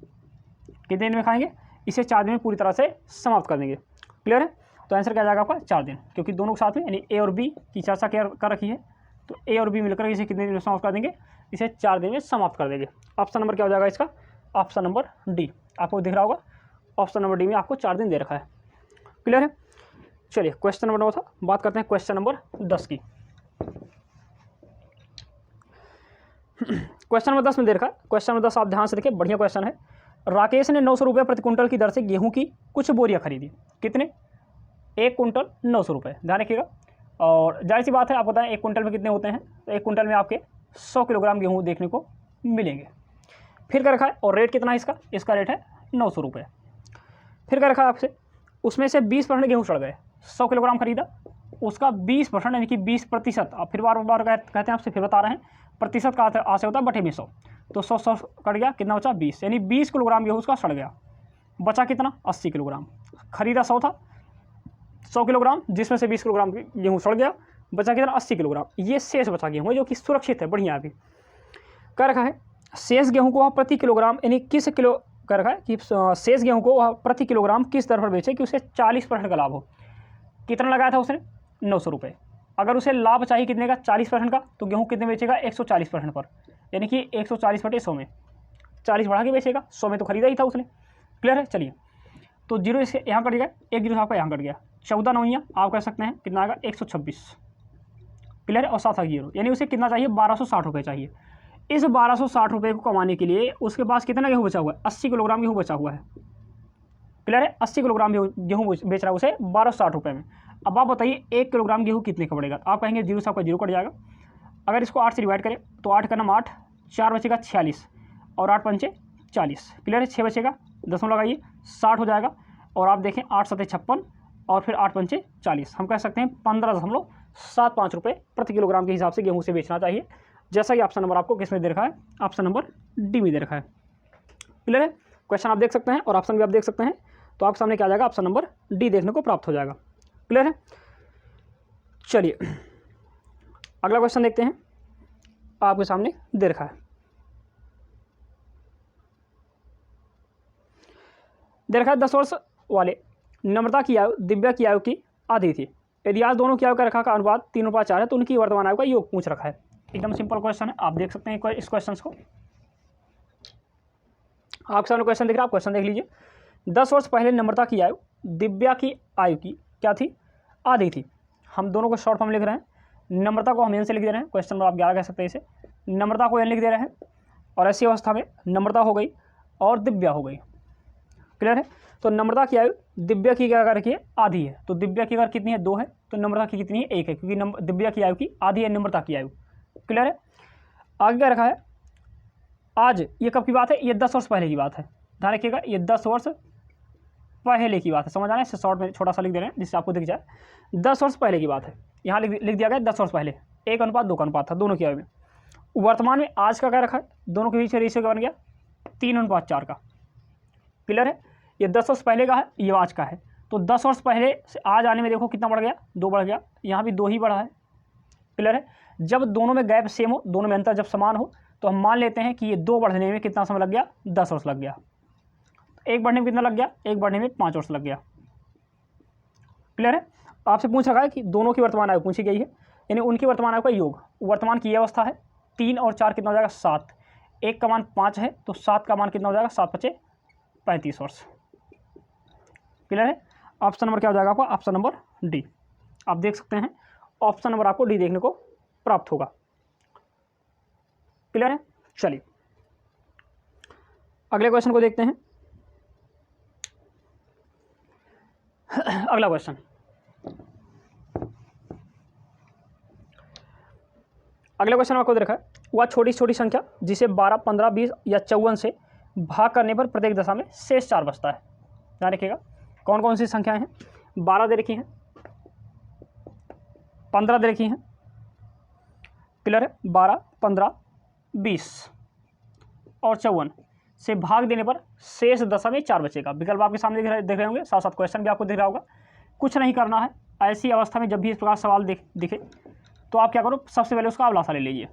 कितने दिन में खाएंगे? इसे 4 दिन में पूरी तरह से समाप्त कर देंगे। क्लियर है? तो आंसर क्या जाएगा आपका? 4 दिन, क्योंकि दोनों के साथ में यानी ए और बी की चर्चा कर रखी है, तो ए और बी मिलकर इसे कितने दिन में समाप्त कर देंगे? इसे 4 दिन में समाप्त कर देंगे। ऑप्शन नंबर क्या हो जाएगा इसका? Option number D. आपको दिख रहा होगा ऑप्शन नंबर डी में आपको 4 दिन दे रखा है। क्लियर है? चलिए क्वेश्चन नंबर 9 था, बात करते हैं क्वेश्चन नंबर 10 की। क्वेश्चन नंबर 10 में दे रखा है, क्वेश्चन नंबर 10 आप ध्यान से देखिए, बढ़िया क्वेश्चन है। राकेश ने 900 रुपये प्रति कुंटल की दर से गेहूं की कुछ बोरियां खरीदी। कितने? 1 कुंटल 900 रुपये, ध्यान रखिएगा। और जाहिर सी बात है, आप बताएं 1 कुंटल में कितने होते हैं? तो 1 कुंटल में आपके 100 किलोग्राम गेहूँ देखने को मिलेंगे। फिर क्या रखा है और रेट कितना है इसका? इसका रेट है 900 रुपये। फिर क्या रखा है आपसे, उसमें से 20% गेहूँ सड़ गए। 100 किलोग्राम खरीदा, उसका 20% यानी कि 20%, आप फिर बार बार कहते हैं आपसे, फिर बता रहे हैं, प्रतिशत का आ से होता है बटे में 100, तो 100 कट गया, कितना बचा? 20, यानी 20 किलोग्राम गेहूँ उसका सड़ गया। बचा कितना? 80 किलोग्राम। खरीदा 100 था, 100 किलोग्राम, जिसमें से 20 किलोग्राम गेहूँ सड़ गया, बचा कितना? 80 किलोग्राम। ये शेष बचा गेहूँ जो कि सुरक्षित है, बढ़िया। अभी क्या रखा है, शेष गेहूँ को वह प्रति किलोग्राम यानी किस किलो कर रखा है कि शेष गेहूँ को वह प्रति किलोग्राम किस दर पर बेचे कि उसे 40% का लाभ हो। कितना लगाया था उसने? 900 रुपये। अगर उसे लाभ चाहिए कितने का? 40% का, तो गेहूँ कितने बेचेगा? 140% पर, यानी कि 140 बटे 100 में 40 बढ़ा के बेचेगा। 100 में तो खरीदा ही था उसने। क्लियर है? चलिए, तो 0 इसके यहाँ कट गया, 1 0 आपका यहाँ कट गया, 14 9 आप कह सकते हैं कितना आएगा? 126। क्लियर है, और 7 यूरो, यानी उसे कितना चाहिए 1260 रुपये चाहिए। इस 1260 रुपये को कमाने के लिए उसके पास कितना गेहूँ बचा हुआ है, 80 किलोग्राम गेहूँ बचा हुआ है। क्लियर है, 80 किलोग्राम गेहूँ बेच रहा है उसे 1260 रुपये में। अब आप बताइए 1 किलोग्राम गेहूँ कितने का पड़ेगा, आप कहेंगे जीरो से आपका जीरो कट जाएगा। अगर इसको 8 से डिवाइड करें तो 8 का नाम 8, 4 बचेगा 46 और 8 पंचे 40। क्लियर है, 6 बचेगा, दसों लगाइए 60 हो जाएगा। और आप देखें 8 सतह 56 और फिर 8 पंचे 40, हम कह सकते हैं 15.75 रुपये प्रति किलोग्राम के हिसाब से गेहूँ से बेचना चाहिए, जैसा कि ऑप्शन नंबर आपको किस में दे रखा है, ऑप्शन नंबर डी में दे रखा है। क्लियर है, क्वेश्चन आप देख सकते हैं और ऑप्शन भी आप देख सकते हैं, तो आपके सामने क्या आ जाएगा, ऑप्शन नंबर डी देखने को प्राप्त हो जाएगा। क्लियर है, चलिए अगला क्वेश्चन देखते हैं, आपके सामने दे रखा है। दे रखा है 10 वर्ष वाले नम्रता की आयु दिव्या की आयु की आधी थी, यदि आज दोनों की आयु का रखा का अनुपात 3:4 है तो उनकी वर्तमान आयु का योग पूछ रखा है। एकदम सिंपल क्वेश्चन है, आप देख सकते हैं इस क्वेश्चन को, आपके सामने क्वेश्चन दिख रहा है, आप क्वेश्चन देख लीजिए। 10 वर्ष पहले नम्रता की आयु दिव्या की आयु की क्या थी, आधी थी। हम दोनों को शॉर्ट फॉर्म लिख रहे हैं, नम्रता को हम एन से लिख दे रहे हैं, क्वेश्चन नंबर आप 11 कह सकते हैं इसे, नम्रता को एन लिख दे रहे हैं, और ऐसी अवस्था में नम्रता हो गई और दिव्या हो गई। क्लियर है, तो नम्रता की आयु दिव्या की क्या रखी है, आधी है, तो दिव्या की अगर कितनी है 2 है तो नम्रता की कितनी है 1 है, क्योंकि दिव्या की आयु की आधी है नम्रता की आयु। क्लियर है, आगे क्या रखा है, आज ये कब की बात है, ये 10 वर्ष पहले की बात है, ध्यान रखिएगा, ये 10 वर्ष पहले की बात है, समझ आना है, इसे शॉर्ट में छोटा सा लिख दे रहे हैं जिससे आपको दिख जाए। 10 वर्ष पहले की बात है, यहाँ लिख दिया गया 10 वर्ष पहले, 1:2 का अनुपात था दोनों की आयु में। वर्तमान में आज का क्या रखा है, दोनों के बीच में रेशियो क्या बन गया 3:4 का। क्लियर है, ये 10 वर्ष पहले का है, ये आज का है, तो 10 वर्ष पहले से आज आने में देखो कितना बढ़ गया, 2 बढ़ गया, यहाँ भी 2 ही बढ़ा है। क्लियर है, जब दोनों में गैप सेम हो, दोनों में अंतर जब समान हो, तो हम मान लेते हैं कि ये 2 बढ़ने में कितना समय लग गया, 10 वर्ष लग गया। 1 बढ़ने में कितना लग गया, 1 बढ़ने में 5 वर्ष लग गया। क्लियर है, आपसे पूछ रखा है कि दोनों की वर्तमान आयु पूछी गई है, यानी उनकी वर्तमान आयु का योग, वर्तमान की ये अवस्था है 3 और 4 कितना हो जाएगा 7, 1 का मान 5 है तो 7 का मान कितना हो जाएगा 7 बचे 35 वर्ष। क्लियर है, ऑप्शन नंबर क्या हो जाएगा आपका, ऑप्शन नंबर डी। आप देख सकते हैं ऑप्शन नंबर आपको डी देखने को प्राप्त होगा। क्लियर है, चलिए अगले क्वेश्चन को देखते हैं। अगला क्वेश्चन, अगला क्वेश्चन आपको दे रखा है, वह छोटी छोटी संख्या जिसे 12, 15, 20 या 54 से भाग करने पर प्रत्येक दशा में शेष 4 बचता है। ध्यान रखिएगा कौन कौन सी संख्याएं हैं, 12 दे रखी हैं, 15 दे रखी हैं। क्लियर है, 12, 15, 20 और 54 से भाग देने पर शेष दशा में 4 बचेगा। विकल्प आपके सामने दिख रहे होंगे, साथ साथ क्वेश्चन भी आपको दिख रहा होगा। कुछ नहीं करना है, ऐसी अवस्था में जब भी इस प्रकार सवाल दिखे तो आप क्या करो, सबसे पहले उसका आप लासा ले लीजिए,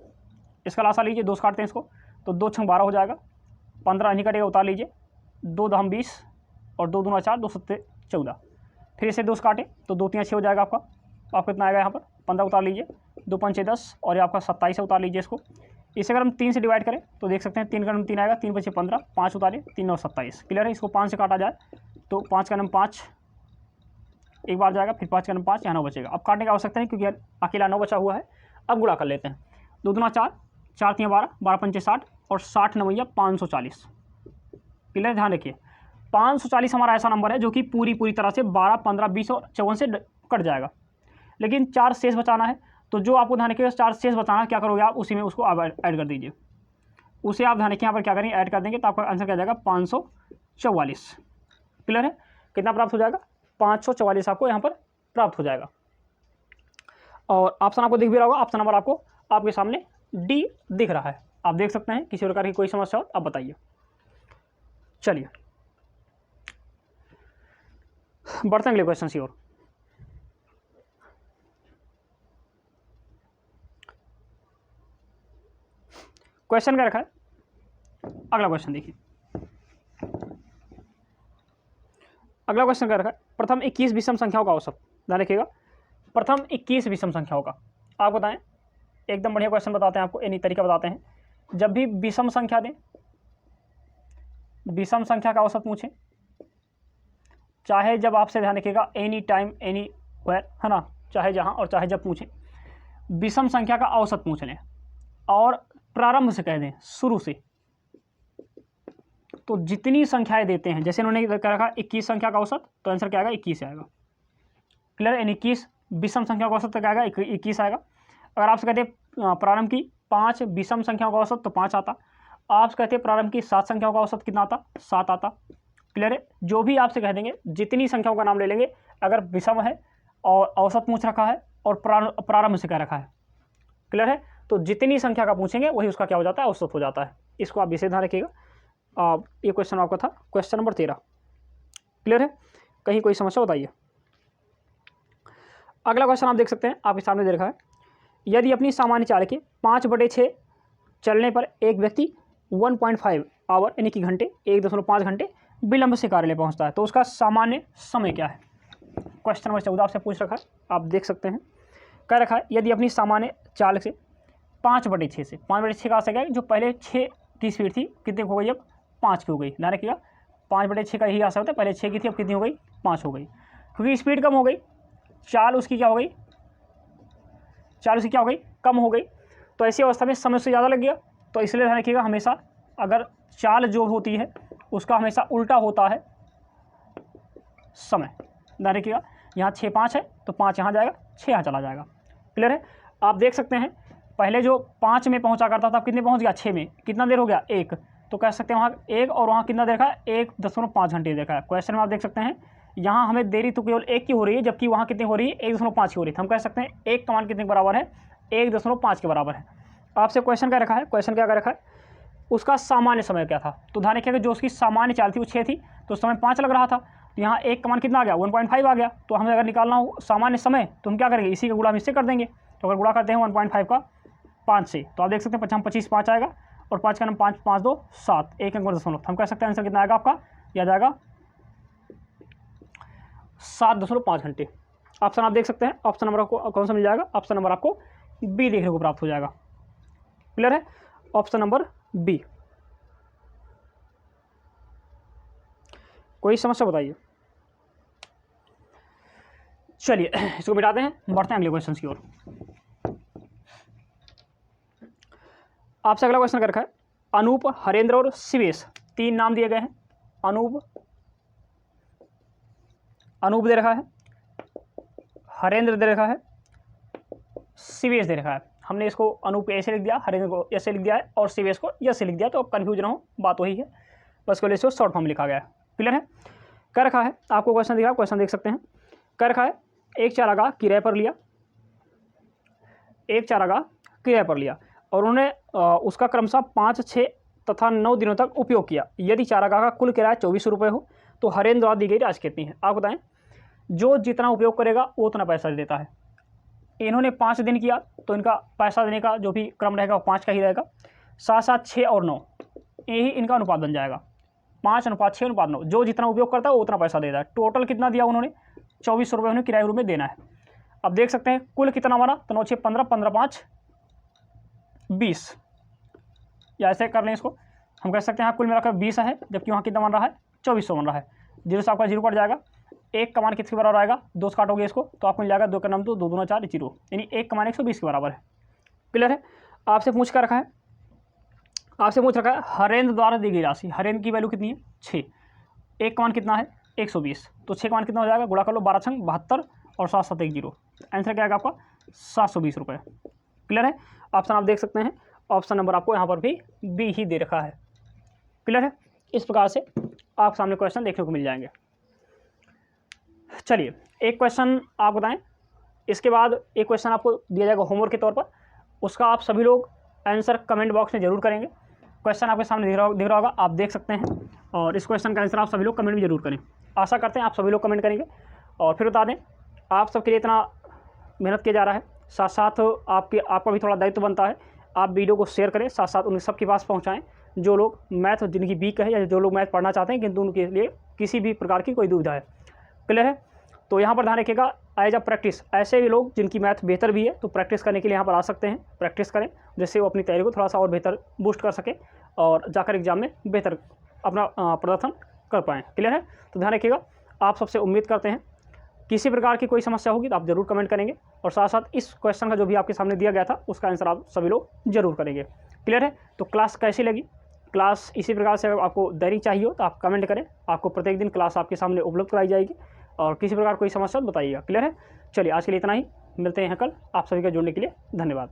इसका लासा लीजिए, 2 से काटते हैं इसको तो 2 छंग 12 हो जाएगा, 15 नहीं कटेगा उतार लीजिए, 2 दहम 20 और 2 दूना 4, 2 सत्ते 14, फिर इसे 2 से काटे तो 2 3 6 हो जाएगा आपका, तो आपको कितना आएगा यहाँ पर 15 उतार लीजिए, 2 पंचे 10 और ये आपका 27 है, उतार लीजिए इसको। इसे अगर हम 3 से डिवाइड करें तो देख सकते हैं 3 का नाम 3 आएगा, 3 बचे 15, 5 उतारे 3 और 27। क्लियर है, इसको 5 से काटा जाए तो 5 का नाम 5 एक बार जाएगा, फिर 5 का नाम 5, यहाँ 9 बचेगा। अब काटने की आवश्यकता है क्योंकि अकेला 9 बचा हुआ है। अब गुणा कर लेते हैं, 2 दूना 4, 4 3 12, 12 पंचे 60 और 60 9 540। क्लियर, ध्यान रखिए 540 हमारा ऐसा नंबर है जो कि पूरी तरह से 12, 15, 20 और 54 से कट जाएगा, लेकिन 4 शेष बचाना है। तो जो आपको ध्यान रखिएगा 4 शेष बचाना क्या करोगे आप, उसी में उसको आप ऐड कर दीजिए, उसे आप ध्यान रखिए यहाँ पर क्या करेंगे, ऐड कर देंगे तो आपका आंसर क्या जाएगा 544। क्लियर है, कितना प्राप्त हो जाएगा 544 आपको यहाँ पर प्राप्त हो जाएगा। और ऑप्शन आपको दिख भी रहा होगा, ऑप्शन नंबर आपको आपके सामने डी दिख रहा है, आप देख सकते हैं। किसी प्रकार की कोई समस्या हो आप बताइए। चलिए बढ़ते हैं अगले क्वेश्चन की ओर। क्वेश्चन क्या रखा है, अगला क्वेश्चन देखिए। अगला क्वेश्चन क्या रखा है, प्रथम 21 विषम संख्याओं का औसत। ध्यान रखिएगा प्रथम 21 विषम संख्याओं का, आप बताएं। एकदम बढ़िया क्वेश्चन बताते हैं आपको, यानी तरीका बताते हैं। जब भी विषम संख्या दें, विषम संख्या का औसत पूछें, चाहे जब आपसे ध्यान रखिएगा एनी टाइम एनी वेयर, है ना, चाहे जहां और चाहे जब पूछें, विषम संख्या का औसत पूछ लें और प्रारंभ से कह दें, शुरू से, तो जितनी संख्याएं देते हैं, जैसे इन्होंने क्या रखा 21 संख्या का औसत, तो आंसर क्या आएगा 21 आएगा। क्लियर, यानी 21 विषम संख्या का औसत क्या आएगा 21 आएगा। अगर आपसे कहते हैं प्रारंभ की 5 विषम संख्याओं का औसत तो 5 आता। आपसे कहते हैं प्रारंभ की 7 संख्याओं का औसत कितना आता, 7 आता। क्लियर है, जो भी आपसे कह देंगे जितनी संख्याओं का नाम ले लेंगे, अगर विषम है और औसत पूछ रखा है और प्रारंभ से कह रखा है, क्लियर है, तो जितनी संख्या का पूछेंगे वही उसका क्या हो जाता है, औसत हो जाता है। इसको आप विशेष ध्यान रखिएगा। ये क्वेश्चन आपका था क्वेश्चन नंबर 13। क्लियर है, कहीं कोई समस्या बताइए। अगला क्वेश्चन आप देख सकते हैं, आपके सामने दे रखा है, यदि अपनी सामान्य चाल के 5/6 चलने पर एक व्यक्ति 1.5 आवर यानी कि घंटे 1.5 घंटे विलंब से कार्यालय पहुंचता है, तो उसका सामान्य समय क्या है। क्वेश्चन नंबर 14 आपसे पूछ रखा है, आप देख सकते हैं। कह रखा है यदि अपनी सामान्य चाल से 5/6 से 5/6 का आंसर क्या है, जो पहले 6 की स्पीड थी कितनी हो गई, अब 5 की हो गई। ध्यान रखिएगा 5/6 का यही आंसर होता है, पहले 6 की थी अब कितनी हो गई, 5 हो गई, क्योंकि स्पीड कम हो गई, चाल उसकी क्या हो गई, चाल उसकी क्या हो गई, कम हो गई। तो ऐसी अवस्था में समय से ज़्यादा लग गया, तो इसलिए ध्यान रखिएगा हमेशा अगर चाल जो होती है उसका हमेशा उल्टा होता है समय। ध्यान रखिएगा यहाँ 6 5 है तो 5 यहाँ जाएगा, 6 यहाँ चला जाएगा। क्लियर है, आप देख सकते हैं पहले जो 5 में पहुँचा करता था कितने पहुँच गया, 6 में, कितना देर हो गया 1, तो कह सकते हैं वहाँ 1 और वहाँ कितना देखा है 1.5 घंटे देखा है। क्वेश्चन में आप देख सकते हैं यहाँ हमें देरी तो केवल 1 की हो रही है, जबकि वहाँ कितनी हो रही है 1.5 की हो रही है। हम कह सकते हैं 1 का मान कितने के बराबर है, 1.5 के बराबर है। आपसे क्वेश्चन क्या रखा है, क्वेश्चन क्या रखा है, उसका सामान्य समय क्या था। तो ध्यान रखिएगा जो उसकी सामान्य चाल थी वो 6 थी, तो समय 5 लग रहा था, तो यहाँ 1 का मान कितना आ गया 1.5 आ गया। तो हमें अगर निकालना हो सामान्य समय तो हम क्या करेंगे, इसी का गुणा हम इससे कर देंगे। तो अगर गुणा करते हैं 1.5 का 5 से, तो आप देख सकते हैं 25 5 आएगा, और 5 का नाम 5 5 2 7, 1 अंक 10। हम कह सकते हैं आंसर कितना आएगा आपका, यह जाएगा 7.5 घंटे। ऑप्शन आप देख सकते हैं, ऑप्शन नंबर आपको कौन सा मिल जाएगा, ऑप्शन नंबर आपको बी देखने को प्राप्त हो जाएगा। क्लियर है, ऑप्शन नंबर बी। कोई समस्या बताइए। चलिए इसको मिटाते हैं, बढ़ते हैं अगले क्वेश्चन की ओर। आपसे अगला क्वेश्चन कर रखा है, अनूप, हरेंद्र और शिवेश 3 नाम दिए गए हैं। अनूप दे रखा है, हरेंद्र दे रखा है, शिवेश दे रखा है। हमने इसको अनूप ऐसे लिख दिया, हरेंद्र को ऐसे लिख दिया है और शिवेश को ऐसे लिख दिया, तो अब कन्फ्यूज ना हो, बात वही है, बस को इसको शॉर्ट फॉर्म लिखा गया है। क्लियर है, क्या रखा है, आपको क्वेश्चन दिख रहा है, क्वेश्चन देख सकते हैं। क्या रखा है, एक चारागाह किराए पर लिया, एक चारागाह किराए पर लिया और उन्होंने उसका क्रमशः 5 6 तथा 9 दिनों तक उपयोग किया। यदि चारागाह का कुल किराया 24 रुपये हो तो हरेंद्र द्वारा दी गई राशि कितनी है। आप बताएं, जो जितना उपयोग करेगा वो उतना पैसा देता है। इन्होंने 5 दिन किया तो इनका पैसा देने का जो भी क्रम रहेगा वो 5 का ही रहेगा। साथ साथ 6 और 9 यही इनका अनुपात बन जाएगा, 5:6:9। जो जितना उपयोग करता है वो उतना पैसा देता है। टोटल कितना दिया उन्होंने, 24 रुपये उन्हें किराए रूप में देना है। अब देख सकते हैं कुल कितना हमारा, तो 9 6 15, 15 5 20, या ऐसे कर लें इसको, हम कह सकते हैं कुल मिलाकर 20 है, जबकि वहाँ कितना बन रहा है 2400 बन रहा है। 0 से आपका 0 कट जाएगा, 1 का मान किसके बराबर आएगा, 2 से काटोगे इसको तो आपको मिल जाएगा 2 का नाम 2 2 दूना 4 0, यानी 1 का मान 120 के बराबर है। क्लियर है, आपसे पूछ कर रखा है, आपसे पूछ रखा है हरेंद्र द्वारा दी गई राशि, हरेंद्र की वैल्यू कितनी है 6, 1 का मान कितना है 120, तो 6 का मान कितना हो जाएगा, गुणा कर लो 12 6 72 और 7 7 1 0, आंसर क्या आएगा आपका 720 रुपये। क्लियर है, ऑप्शन आप देख सकते हैं, ऑप्शन नंबर आपको यहाँ पर भी बी ही दे रखा है। क्लियर है, इस प्रकार से आप सामने क्वेश्चन देखने को मिल जाएंगे। चलिए एक क्वेश्चन आप बताएं, इसके बाद एक क्वेश्चन आपको दिया जाएगा होमवर्क के तौर पर, उसका आप सभी लोग आंसर कमेंट बॉक्स में जरूर करेंगे। क्वेश्चन आपके सामने दिख रहा होगा, आप देख सकते हैं, और इस क्वेश्चन का आंसर आप सभी लोग कमेंट में जरूर करें। आशा करते हैं आप सभी लोग कमेंट करेंगे। और फिर बता दें, आप सबके लिए इतना मेहनत किया जा रहा है, साथ साथ आपका भी थोड़ा दायित्व बनता है, आप वीडियो को शेयर करें, साथ साथ उन सबके पास पहुँचाएँ जो लोग मैथ जिनकी वीक है या जो लोग मैथ पढ़ना चाहते हैं किंतु उनके लिए किसी भी प्रकार की कोई दुविधा है। क्लियर है, तो यहाँ पर ध्यान रखिएगा, एज अ प्रैक्टिस, ऐसे भी लोग जिनकी मैथ बेहतर भी है तो प्रैक्टिस करने के लिए यहाँ पर आ सकते हैं, प्रैक्टिस करें जिससे वो अपनी तैयारी को थोड़ा सा और बेहतर बूस्ट कर सके और जाकर एग्जाम में बेहतर अपना प्रदर्शन कर पाएँ। क्लियर है, तो ध्यान रखिएगा, आप सबसे उम्मीद करते हैं किसी प्रकार की कोई समस्या होगी तो आप ज़रूर कमेंट करेंगे, और साथ साथ इस क्वेश्चन का जो भी आपके सामने दिया गया था उसका आंसर आप सभी लोग जरूर करेंगे। क्लियर है? तो क्लास कैसी लगी? क्लास इसी प्रकार से अगर आपको दैनिक चाहिए हो तो आप कमेंट करें, आपको प्रत्येक दिन क्लास आपके सामने उपलब्ध कराई जाएगी, और किसी प्रकार कोई समस्या बताइएगा। क्लियर है? चलिए आज के लिए इतना ही, मिलते हैं कल। आप सभी का जुड़ने के लिए धन्यवाद।